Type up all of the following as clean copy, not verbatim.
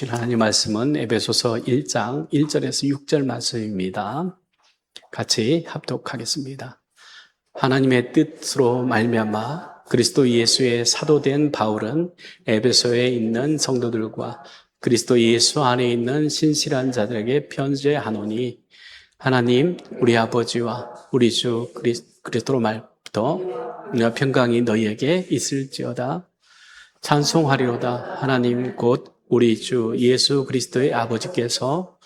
주신 하나님 말씀은 에베소서 1장 1절에서 6절 말씀입니다. 같이 합독하겠습니다. 하나님의 뜻으로 말미암아 그리스도 예수의 사도된 바울은 에베소에 있는 성도들과 그리스도 예수 안에 있는 신실한 자들에게 편지하노니 하나님 우리 아버지와 우리 주 그리스도로 말부터 평강이 너희에게 있을지어다. 찬송하리로다. 하나님 곧 우리 주 예수 그리스도의 아버지께서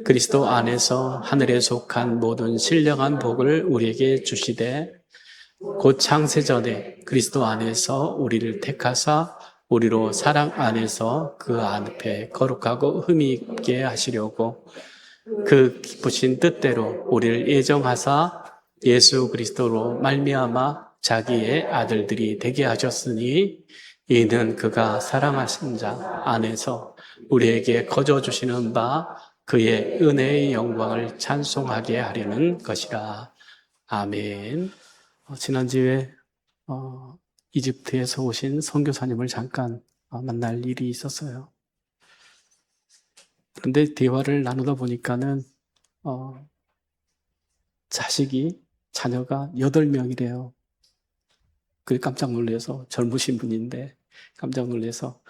그리스도 안에서 하늘에 속한 모든 신령한 복을 우리에게 주시되 곧 창세전에 그리스도 안에서 우리를 택하사 우리로 사랑 안에서 그 앞에 거룩하고 흠이 있게 하시려고 그 기쁘신 뜻대로 우리를 예정하사 예수 그리스도로 말미암아 자기의 아들들이 되게 하셨으니 이는 그가 사랑하신 자 안에서 우리에게 거저 주시는 바 그의 은혜의 영광을 찬송하게 하려는 것이라. 아멘. 지난주에 이집트에서 오신 선교사님을 잠깐 만날 일이 있었어요. 그런데 대화를 나누다 보니까는 자녀가 8명이래요. 그게 깜짝 놀라서 젊으신 분인데 깜짝 놀라서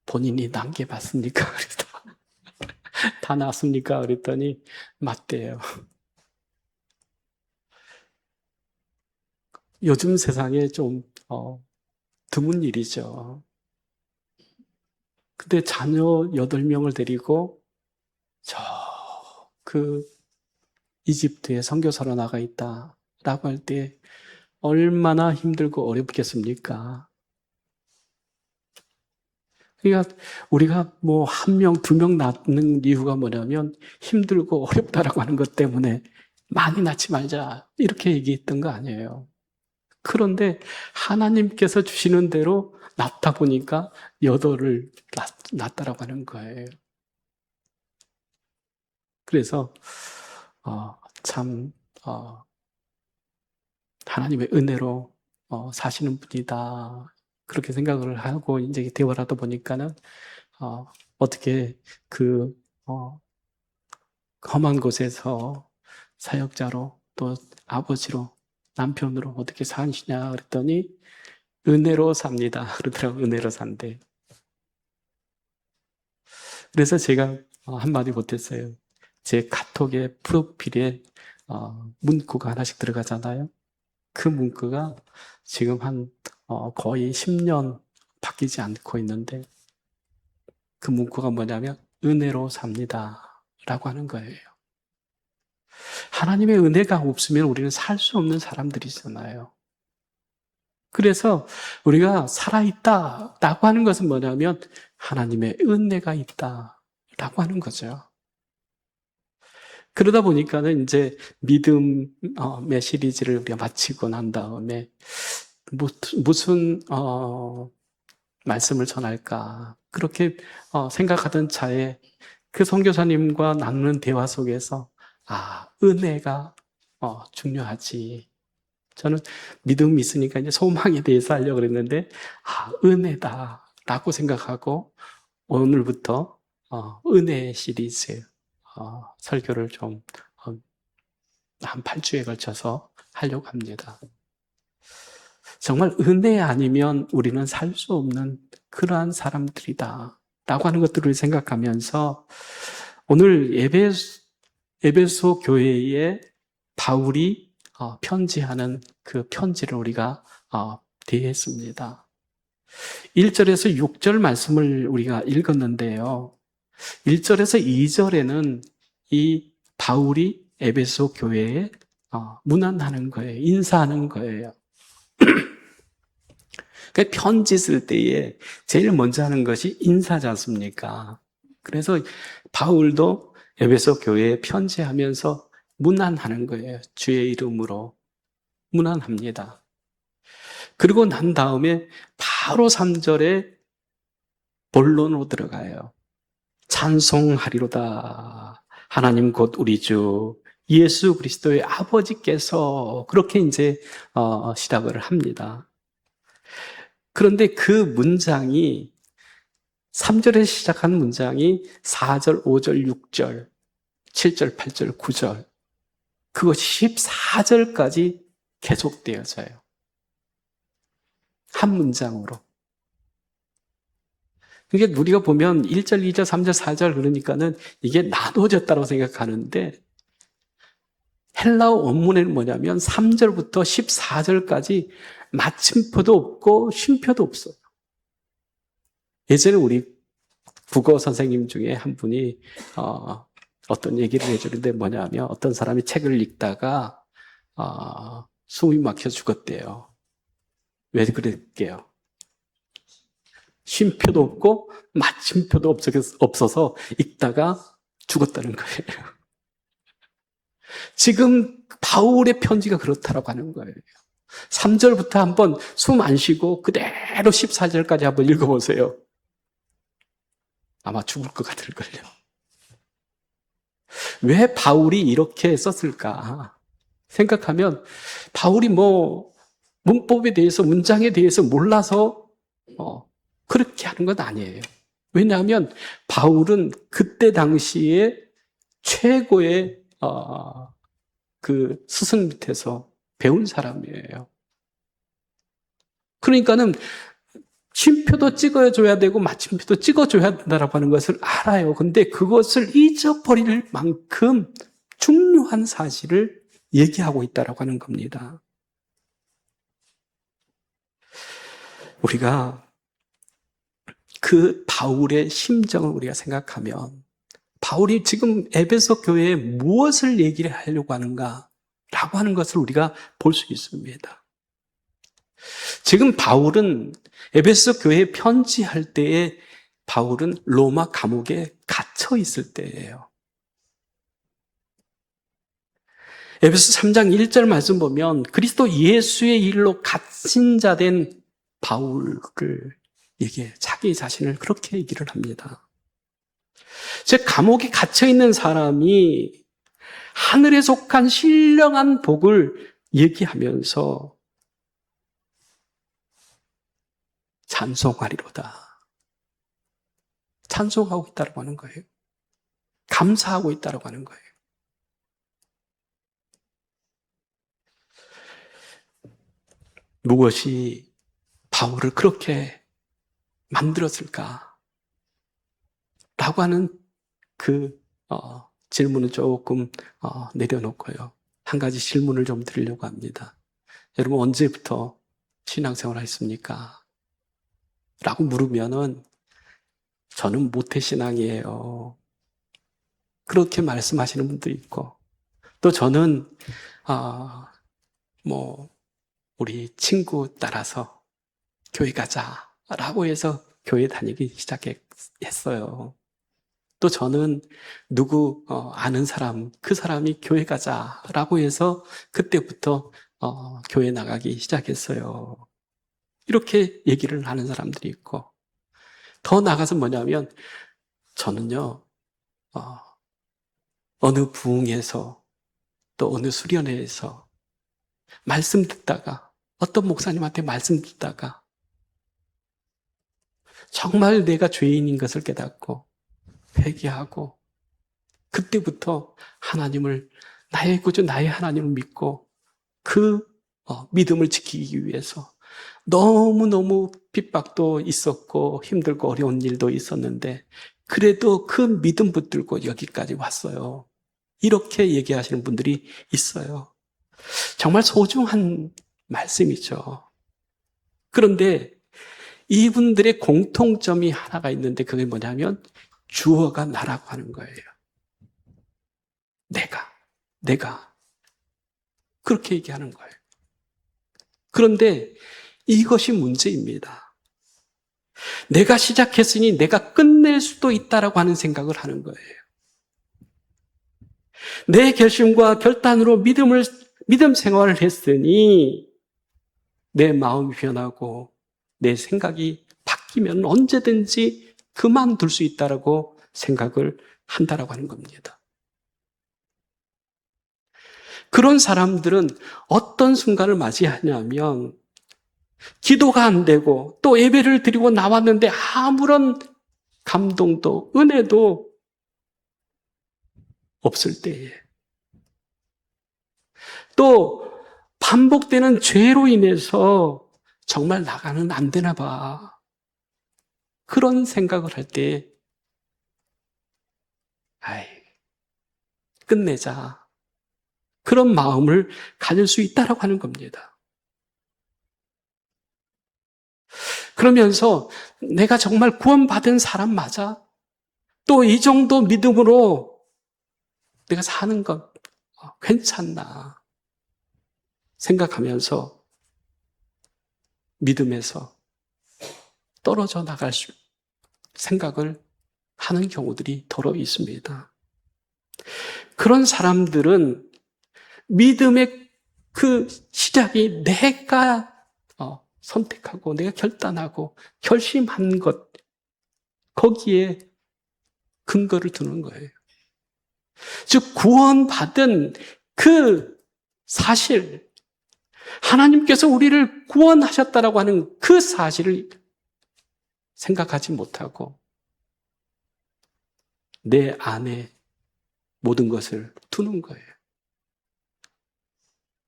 본인이 난 게 맞습니까? 그래서 다 낳았습니까? 그랬더니 맞대요. 요즘 세상에 좀 드문 일이죠. 근데 자녀 8명을 데리고 이집트에 선교사로 나가 있다라고 할 때 얼마나 힘들고 어렵겠습니까? 그러니까 우리가 뭐 1명, 2명 낳는 이유가 뭐냐면 힘들고 어렵다라고 하는 것 때문에 많이 낳지 말자 이렇게 얘기했던 거 아니에요. 그런데 하나님께서 주시는 대로 낳다 보니까 8을 낳았다라고 하는 거예요. 그래서 참 하나님의 은혜로 사시는 분이다. 그렇게 생각을 하고 이제 대화를 하다 보니까는 어떻게 그 험한 곳에서 사역자로 또 아버지로 남편으로 어떻게 사시냐 그랬더니 은혜로 삽니다. 그러더라고요. 은혜로 산대. 그래서 제가 한마디 못했어요. 제 카톡의 프로필에 문구가 하나씩 들어가잖아요. 그 문구가 지금 거의 10년 바뀌지 않고 있는데 그 문구가 뭐냐면 은혜로 삽니다 라고 하는 거예요. 하나님의 은혜가 없으면 우리는 살 수 없는 사람들이잖아요. 그래서 우리가 살아있다 라고 하는 것은 뭐냐면 하나님의 은혜가 있다 라고 하는 거죠. 그러다 보니까는 이제 믿음의 시리즈를 우리가 마치고 난 다음에 무슨 말씀을 전할까 그렇게 생각하던 차에 그 선교사님과 나누는 대화 속에서 은혜가 중요하지. 저는 믿음이 있으니까 이제 소망에 대해서 하려고 그랬는데 은혜다라고 생각하고 오늘부터 은혜 시리즈 설교를 좀 한 8주에 걸쳐서 하려고 합니다. 정말 은혜 아니면 우리는 살 수 없는 그러한 사람들이다 라고 하는 것들을 생각하면서 오늘 에베소 교회에 바울이 편지하는 그 편지를 우리가 대했습니다. 1절에서 6절 말씀을 우리가 읽었는데요. 1절에서 2절에는 이 바울이 에베소 교회에 문안하는 거예요. 인사하는 거예요. 그러니까 편지 쓸 때에 제일 먼저 하는 것이 인사지 않습니까? 그래서 바울도 에베소 교회에 편지하면서 문안하는 거예요. 주의 이름으로 문안합니다. 그리고 난 다음에 바로 3절에 본론으로 들어가요. 찬송하리로다. 하나님 곧 우리 주 예수 그리스도의 아버지께서 그렇게 이제 시작을 합니다. 그런데 그 문장이 3절에 시작한 문장이 4절, 5절, 6절, 7절, 8절, 9절, 그것이 14절까지 계속되어져요. 한 문장으로. 그러니까 우리가 보면 1절, 2절, 3절, 4절 그러니까는 이게 나눠졌다고 생각하는데 헬라어 원문에는 뭐냐면 3절부터 14절까지 마침표도 없고 쉼표도 없어요. 예전에 우리 국어 선생님 중에 한 분이 어떤 얘기를 해주는데 뭐냐면 어떤 사람이 책을 읽다가 숨이 막혀 죽었대요. 왜 그랬게요? 쉼표도 없고 마침표도 없어서 읽다가 죽었다는 거예요. 지금 바울의 편지가 그렇다라고 하는 거예요. 3절부터 한번 숨 안 쉬고 그대로 14절까지 한번 읽어보세요. 아마 죽을 것 같을걸요. 왜 바울이 이렇게 썼을까 생각하면 바울이 문법에 대해서 문장에 대해서 몰라서 그렇게 하는 건 아니에요. 왜냐하면 바울은 그때 당시에 최고의 그 스승 밑에서 배운 사람이에요. 그러니까는 쉼표도 찍어줘야 되고 마침표도 찍어줘야 된다고 하는 것을 알아요. 근데 그것을 잊어버릴 만큼 중요한 사실을 얘기하고 있다고 하는 겁니다. 우리가 그 바울의 심정을 우리가 생각하면 바울이 지금 에베소 교회에 무엇을 얘기를 하려고 하는가라고 하는 것을 우리가 볼 수 있습니다. 지금 바울은 에베소 교회에 편지할 때에 바울은 로마 감옥에 갇혀 있을 때예요. 에베소 3장 1절 말씀 보면 그리스도 예수의 일로 갇힌 자 된 바울을 자기 자신을 그렇게 얘기를 합니다. 즉 감옥에 갇혀 있는 사람이 하늘에 속한 신령한 복을 얘기하면서 찬송하리로다. 찬송하고 있다고 하는 거예요. 감사하고 있다고 하는 거예요. 무엇이 바울을 그렇게 만들었을까? 라고 하는 그 질문은 조금 내려놓고요. 한 가지 질문을 좀 드리려고 합니다. 여러분 언제부터 신앙생활을 했습니까? 라고 물으면은 저는 모태신앙이에요. 그렇게 말씀하시는 분도 있고 또 저는 우리 친구 따라서 교회 가자라고 해서 교회 다니기 시작했어요. 또 저는 누구 아는 사람, 그 사람이 교회 가자라고 해서 그때부터 교회 나가기 시작했어요. 이렇게 얘기를 하는 사람들이 있고 더 나가서 뭐냐면 저는요 어느 부흥에서 또 어느 수련회에서 말씀 듣다가 어떤 목사님한테 말씀 듣다가 정말 내가 죄인인 것을 깨닫고 회개하고 그때부터 하나님을 나의 구주 나의 하나님을 믿고 그 믿음을 지키기 위해서 너무너무 핍박도 있었고 힘들고 어려운 일도 있었는데 그래도 그 믿음 붙들고 여기까지 왔어요. 이렇게 얘기하시는 분들이 있어요. 정말 소중한 말씀이죠. 그런데 이분들의 공통점이 하나가 있는데 그게 뭐냐면 주어가 나라고 하는 거예요. 내가 그렇게 얘기하는 거예요. 그런데 이것이 문제입니다. 내가 시작했으니 내가 끝낼 수도 있다라고 하는 생각을 하는 거예요. 내 결심과 결단으로 믿음 생활을 했으니 내 마음이 변하고 내 생각이 바뀌면 언제든지 그만둘 수 있다라고 생각을 한다라고 하는 겁니다. 그런 사람들은 어떤 순간을 맞이하냐면 기도가 안 되고 또 예배를 드리고 나왔는데 아무런 감동도 은혜도 없을 때에, 또 반복되는 죄로 인해서 정말 나가는 안 되나 봐, 그런 생각을 할 때, 아이, 끝내자, 그런 마음을 가질 수 있다라고 하는 겁니다. 그러면서 내가 정말 구원받은 사람 맞아? 또 이 정도 믿음으로 내가 사는 것 괜찮나 생각하면서 믿음에서 떨어져 나갈 생각을 하는 경우들이 더러 있습니다. 그런 사람들은 믿음의 그 시작이 내가 선택하고 내가 결단하고 결심한 것, 거기에 근거를 두는 거예요. 즉 구원받은 그 사실, 하나님께서 우리를 구원하셨다라고 하는 그 사실을 생각하지 못하고 내 안에 모든 것을 두는 거예요.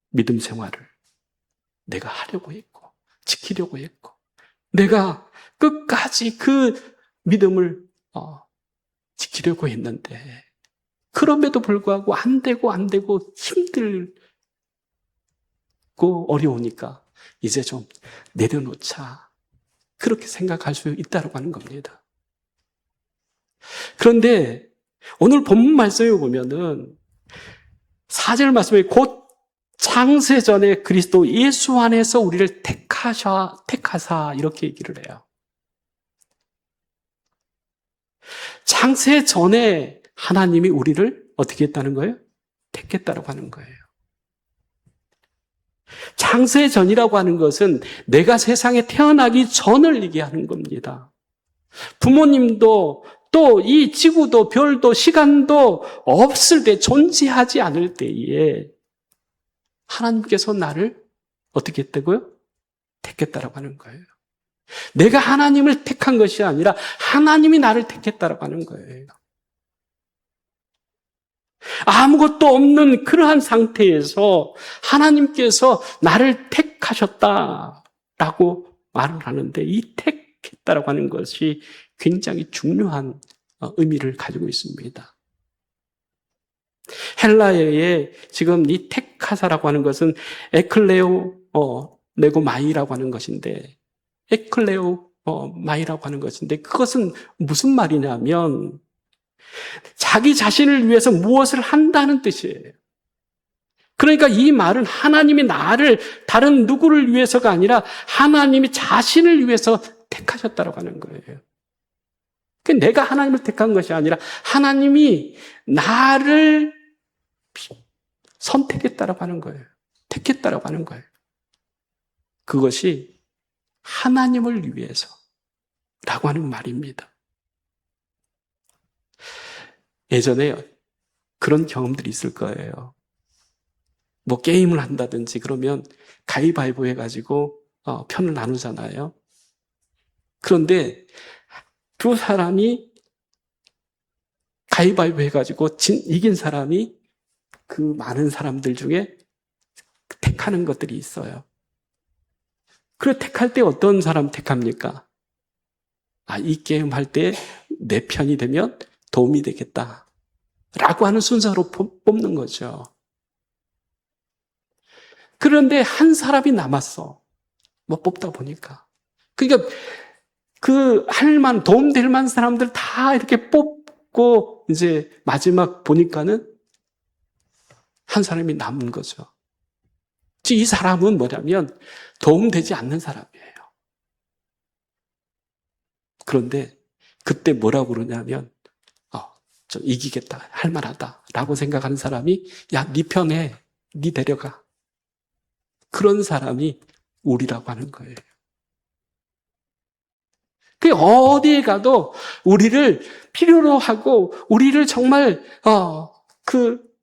믿음 생활을 내가 하려고 했고 지키려고 했고 내가 끝까지 그 믿음을 지키려고 했는데 그럼에도 불구하고 안 되고 힘들고 어려우니까 이제 좀 내려놓자, 그렇게 생각할 수 있다고 하는 겁니다. 그런데 오늘 본문 말씀에 보면은 4절 말씀에 곧 창세전에 그리스도 예수 안에서 우리를 택하사 이렇게 얘기를 해요. 창세전에 하나님이 우리를 어떻게 했다는 거예요? 택했다라고 하는 거예요. 창세전이라고 하는 것은 내가 세상에 태어나기 전을 얘기하는 겁니다. 부모님도 또 이 지구도 별도 시간도 없을 때, 존재하지 않을 때에 하나님께서 나를 어떻게 했다고요? 택했다라고 하는 거예요. 내가 하나님을 택한 것이 아니라 하나님이 나를 택했다라고 하는 거예요. 아무것도 없는 그러한 상태에서 하나님께서 나를 택하셨다라고 말을 하는데, 이 택했다라고 하는 것이 굉장히 중요한 의미를 가지고 있습니다. 헬라어에 지금 이 택하사라고 하는 것은 에클레오 네고마이라고 하는 것인데, 에클레오 마이라고 하는 것인데, 그것은 무슨 말이냐면 자기 자신을 위해서 무엇을 한다는 뜻이에요. 그러니까 이 말은 하나님이 나를 다른 누구를 위해서가 아니라 하나님이 자신을 위해서 택하셨다고 하는 거예요. 내가 하나님을 택한 것이 아니라 하나님이 나를 선택했다고 하는 거예요. 택했다고 하는 거예요. 그것이 하나님을 위해서라고 하는 말입니다. 예전에 그런 경험들이 있을 거예요. 뭐 게임을 한다든지 그러면 가위바위보 해가지고 편을 나누잖아요. 그런데 두 사람이 가위바위보 해가지고 이긴 사람이 그 많은 사람들 중에 택하는 것들이 있어요. 그리고 택할 때 어떤 사람 택합니까? 이 게임 할 때 내 편이 되면 도움이 되겠다 라고 하는 순서로 뽑는 거죠. 그런데 한 사람이 남았어. 뭐 뽑다 보니까. 그러니까 도움될 만한 사람들 다 이렇게 뽑고 이제 마지막 보니까는 한 사람이 남은 거죠. 이 사람은 뭐냐면 도움되지 않는 사람이에요. 그런데 그때 뭐라고 그러냐면 좀 이기겠다, 할만하다라고 생각하는 사람이 야, 네 편에 네 데려가. 그런 사람이 우리라고 하는 거예요. 그 어디에 가도 우리를 필요로 하고 우리를 정말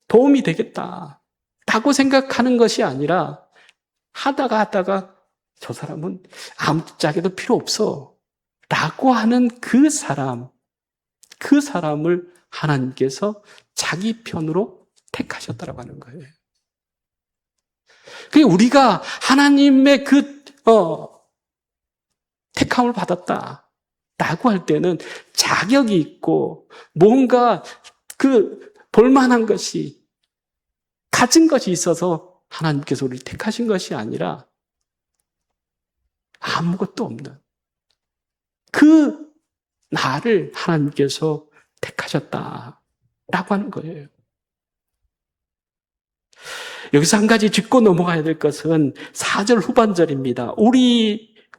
도움이 되겠다라고 생각하는 것이 아니라 하다가 저 사람은 아무 짝에도 필요 없어 라고 하는 그 사람, 그 사람을 하나님께서 자기 편으로 택하셨다고 하는 거예요. 우리가 하나님의 택함을 받았다라고 할 때는 자격이 있고 뭔가 볼만한 것이, 가진 것이 있어서 하나님께서 우리를 택하신 것이 아니라 아무것도 없는 나를 하나님께서 택하셨다라고 하는 거예요. 여기서 한 가지 짚고 넘어가야 될 것은 4절 후반절입니다.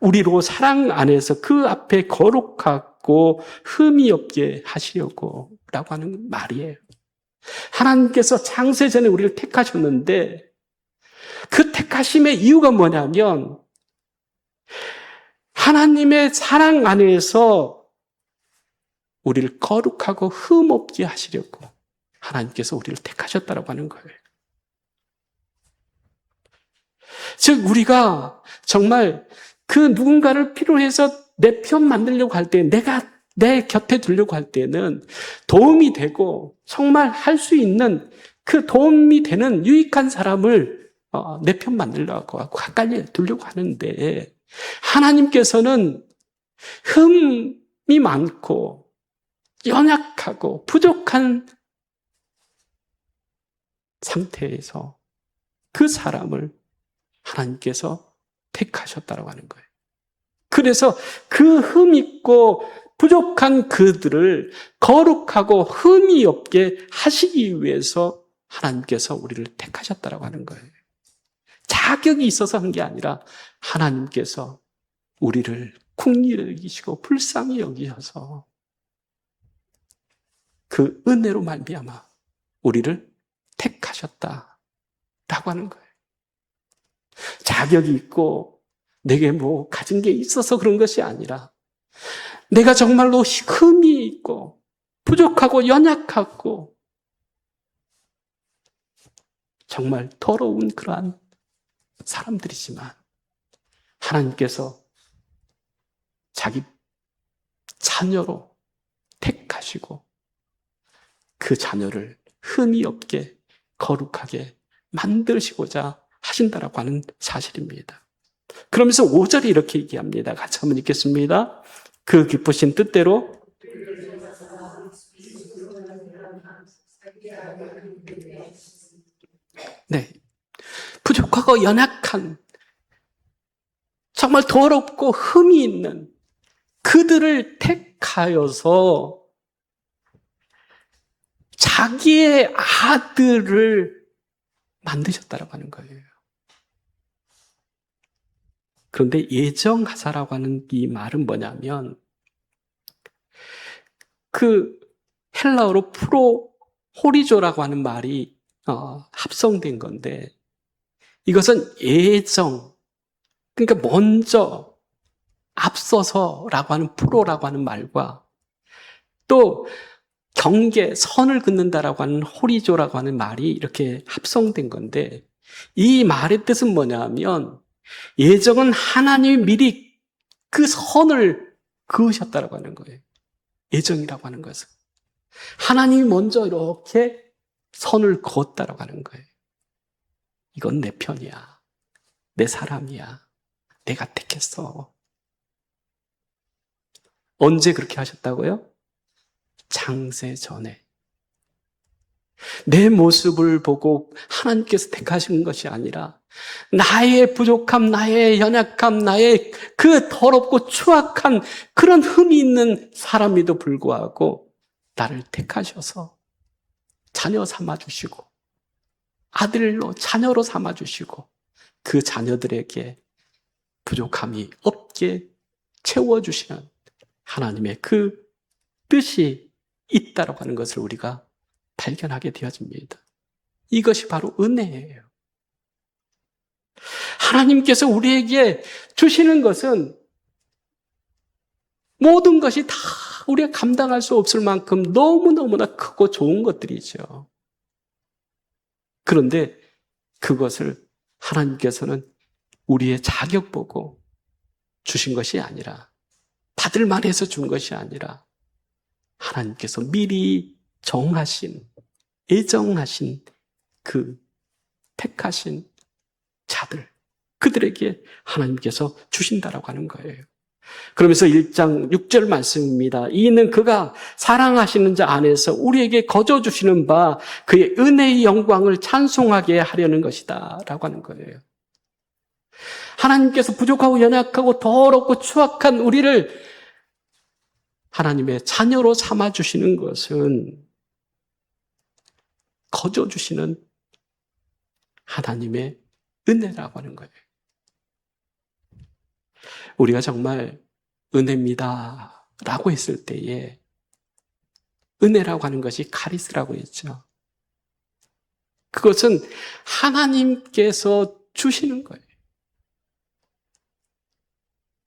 우리로 사랑 안에서 그 앞에 거룩하고 흠이 없게 하시려고 라고 하는 말이에요. 하나님께서 창세전에 우리를 택하셨는데 그 택하심의 이유가 뭐냐면 하나님의 사랑 안에서 우리를 거룩하고 흠 없게 하시려고 하나님께서 우리를 택하셨다고 하는 거예요. 즉 우리가 정말 누군가를 필요로 해서 내 편 만들려고 할 때, 내가 내 곁에 두려고 할 때는 도움이 되고 정말 할 수 있는 도움이 되는 유익한 사람을 내 편 만들려고 하고 가까이 두려고 하는데, 하나님께서는 흠이 많고 연약하고 부족한 상태에서 그 사람을 하나님께서 택하셨다고 하는 거예요. 그래서 흠 있고 부족한 그들을 거룩하고 흠이 없게 하시기 위해서 하나님께서 우리를 택하셨다고 하는 거예요. 자격이 있어서 한 게 아니라 하나님께서 우리를 긍휼히 여기시고 불쌍히 여기셔서 그 은혜로 말미암아 우리를 택하셨다라고 하는 거예요. 자격이 있고 내게 가진 게 있어서 그런 것이 아니라 내가 정말로 흠이 있고 부족하고 연약하고 정말 더러운 그러한 사람들이지만 하나님께서 자기 자녀로 택하시고 그 자녀를 흠이 없게 거룩하게 만드시고자 하신다라고 하는 사실입니다. 그러면서 5절이 이렇게 얘기합니다. 같이 한번 읽겠습니다. 그 기쁘신 뜻대로 부족하고 연약한 정말 더럽고 흠이 있는 그들을 택하여서 자기의 아들을 만드셨다라고 하는 거예요. 그런데 예정하사라고 하는 이 말은 뭐냐면 헬라어로 호리조라고 하는 말이 합성된 건데 이것은 예정, 그러니까 먼저 앞서서라고 하는 프로라고 하는 말과 또 경계, 선을 긋는다라고 하는 호리조라고 하는 말이 이렇게 합성된 건데 이 말의 뜻은 뭐냐면 예정은 하나님이 미리 그 선을 그으셨다라고 하는 거예요. 예정이라고 하는 것은 하나님이 먼저 이렇게 선을 그었다라고 하는 거예요. 이건 내 편이야. 내 사람이야. 내가 택했어. 언제 그렇게 하셨다고요? 창세 전에. 내 모습을 보고 하나님께서 택하신 것이 아니라 나의 부족함, 나의 연약함, 나의 그 더럽고 추악한 그런 흠이 있는 사람에도 불구하고 나를 택하셔서 자녀 삼아주시고 아들로 자녀로 삼아주시고 그 자녀들에게 부족함이 없게 채워주시는 하나님의 그 뜻이 있다고 하는 것을 우리가 발견하게 되어집니다. 이것이 바로 은혜예요. 하나님께서 우리에게 주시는 것은 모든 것이 다 우리가 감당할 수 없을 만큼 너무너무나 크고 좋은 것들이죠. 그런데 그것을 하나님께서는 우리의 자격 보고 주신 것이 아니라 받을만 해서 준 것이 아니라 하나님께서 미리 정하신, 예정하신 그 택하신 자들, 그들에게 하나님께서 주신다라고 하는 거예요. 그러면서 1장 6절 말씀입니다. 이는 그가 사랑하시는 자 안에서 우리에게 거저 주시는 바 그의 은혜의 영광을 찬송하게 하려는 것이다 라고 하는 거예요. 하나님께서 부족하고 연약하고 더럽고 추악한 우리를 하나님의 자녀로 삼아주시는 것은 거저 주시는 하나님의 은혜라고 하는 거예요. 우리가 정말 은혜입니다 라고 했을 때에 은혜라고 하는 것이 카리스라고 했죠. 그것은 하나님께서 주시는 거예요.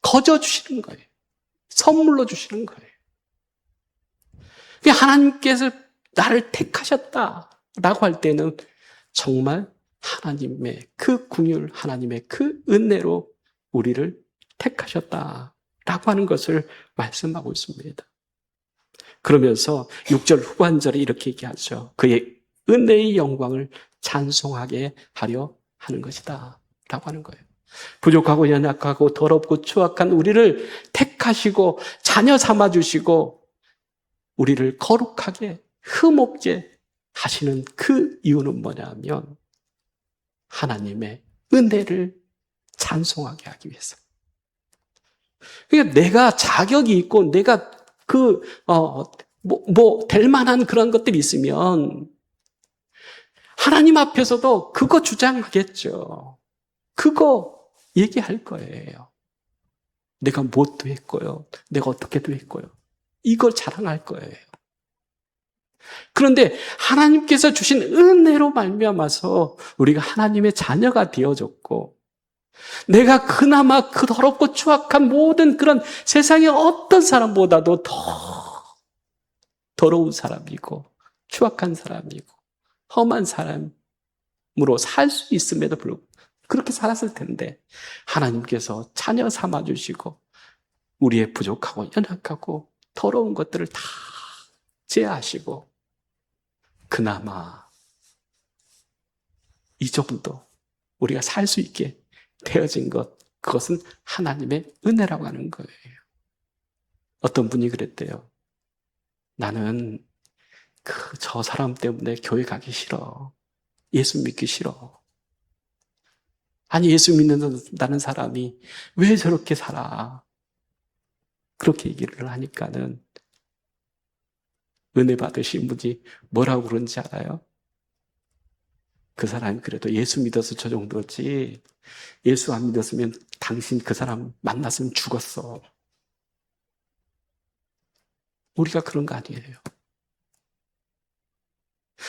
거저 주시는 거예요. 선물로 주시는 거예요. 하나님께서 나를 택하셨다라고 할 때는 정말 하나님의 그 긍휼, 하나님의 그 은혜로 우리를 택하셨다라고 하는 것을 말씀하고 있습니다. 그러면서 6절 후반절에 이렇게 얘기하죠. 그의 은혜의 영광을 찬송하게 하려 하는 것이다 라고 하는 거예요. 부족하고 연약하고 더럽고 추악한 우리를 택하시고 자녀 삼아주시고 우리를 거룩하게 흠없게 하시는 그 이유는 뭐냐면 하나님의 은혜를 찬송하게 하기 위해서. 그러니까 내가 자격이 있고 내가 될 만한 그런 것들이 있으면 하나님 앞에서도 그거 주장하겠죠. 그거 얘기할 거예요. 내가 무엇도 했고요. 내가 어떻게도 했고요. 이걸 자랑할 거예요. 그런데 하나님께서 주신 은혜로 말미암아서 우리가 하나님의 자녀가 되어졌고 내가 그나마 그 더럽고 추악한 모든 그런 세상의 어떤 사람보다도 더 더러운 사람이고 추악한 사람이고 험한 사람으로 살 수 있음에도 불구하고 그렇게 살았을 텐데 하나님께서 자녀 삼아주시고 우리의 부족하고 연약하고 더러운 것들을 다 제하시고 그나마 이 정도 우리가 살 수 있게 되어진 것, 그것은 하나님의 은혜라고 하는 거예요. 어떤 분이 그랬대요. 나는 저 사람 때문에 교회 가기 싫어. 예수 믿기 싫어. 아니 예수 믿는다는 사람이 왜 저렇게 살아? 그렇게 얘기를 하니까는 은혜 받으신 분이 뭐라고 그런지 알아요? 그 사람이 그래도 예수 믿어서 저 정도지 예수 안 믿었으면 당신 그 사람 만났으면 죽었어. 우리가 그런 거 아니에요.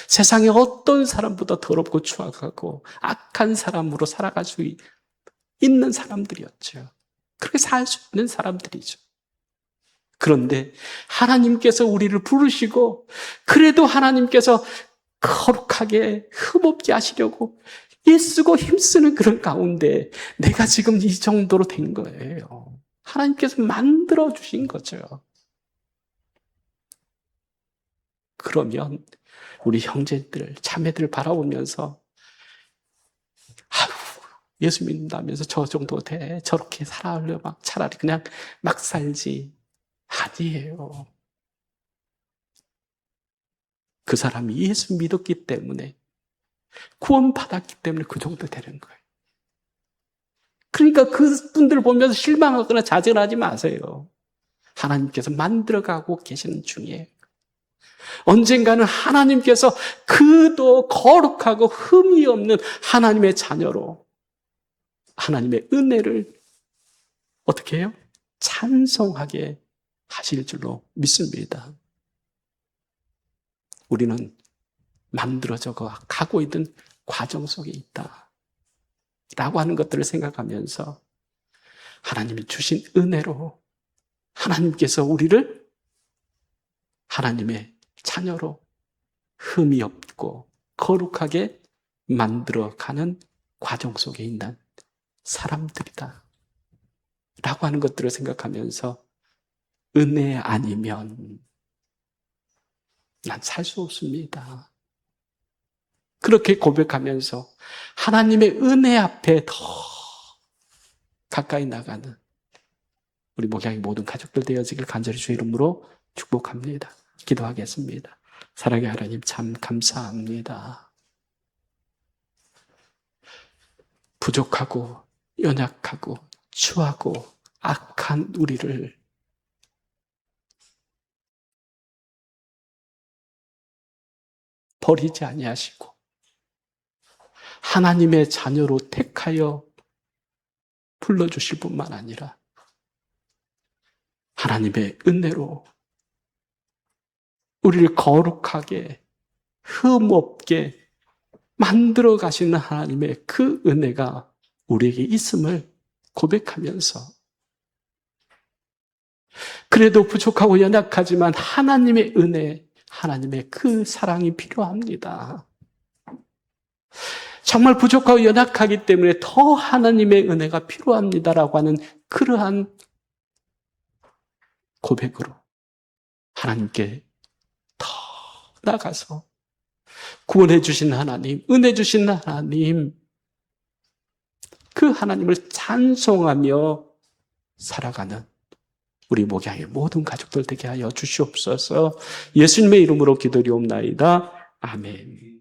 세상에 어떤 사람보다 더럽고 추악하고 악한 사람으로 살아갈 수 있는 사람들이었죠. 그렇게 살 수 있는 사람들이죠. 그런데 하나님께서 우리를 부르시고 그래도 하나님께서 거룩하게 흠없게 하시려고 애쓰고 힘쓰는 그런 가운데 내가 지금 이 정도로 된 거예요. 하나님께서 만들어 주신 거죠. 그러면 우리 형제들, 자매들 바라보면서 아유, 예수 믿는다면서 저 정도 돼. 저렇게 살아오려 막 차라리 그냥 막 살지. 아니에요. 그 사람이 예수 믿었기 때문에 구원받았기 때문에 그 정도 되는 거예요. 그러니까 그분들 보면서 실망하거나 좌절하지 마세요. 하나님께서 만들어가고 계시는 중이에요. 언젠가는 하나님께서 그도 거룩하고 흠이 없는 하나님의 자녀로 하나님의 은혜를 어떻게 해요? 찬송하게 하실 줄로 믿습니다. 우리는 만들어져 가고 있는 과정 속에 있다 라고 하는 것들을 생각하면서 하나님이 주신 은혜로 하나님께서 우리를 하나님의 자녀로 흠이 없고 거룩하게 만들어가는 과정 속에 있는 사람들이다 라고 하는 것들을 생각하면서 은혜 아니면 난 살 수 없습니다. 그렇게 고백하면서 하나님의 은혜 앞에 더 가까이 나가는 우리 목양의 모든 가족들 되어지길 간절히 주의 이름으로 축복합니다. 기도하겠습니다. 사랑의 하나님 참 감사합니다. 부족하고 연약하고 추하고 악한 우리를 버리지 아니하시고 하나님의 자녀로 택하여 불러주실 뿐만 아니라 하나님의 은혜로 우리를 거룩하게 흠없게 만들어 가시는 하나님의 그 은혜가 우리에게 있음을 고백하면서 그래도 부족하고 연약하지만 하나님의 은혜, 하나님의 그 사랑이 필요합니다. 정말 부족하고 연약하기 때문에 더 하나님의 은혜가 필요합니다라고 하는 그러한 고백으로 하나님께 더 나가서 구원해 주신 하나님, 은혜 주신 하나님, 그 하나님을 찬송하며 살아가는 우리 목양의 모든 가족들 되게 하여 주시옵소서. 예수님의 이름으로 기도리옵나이다. 아멘.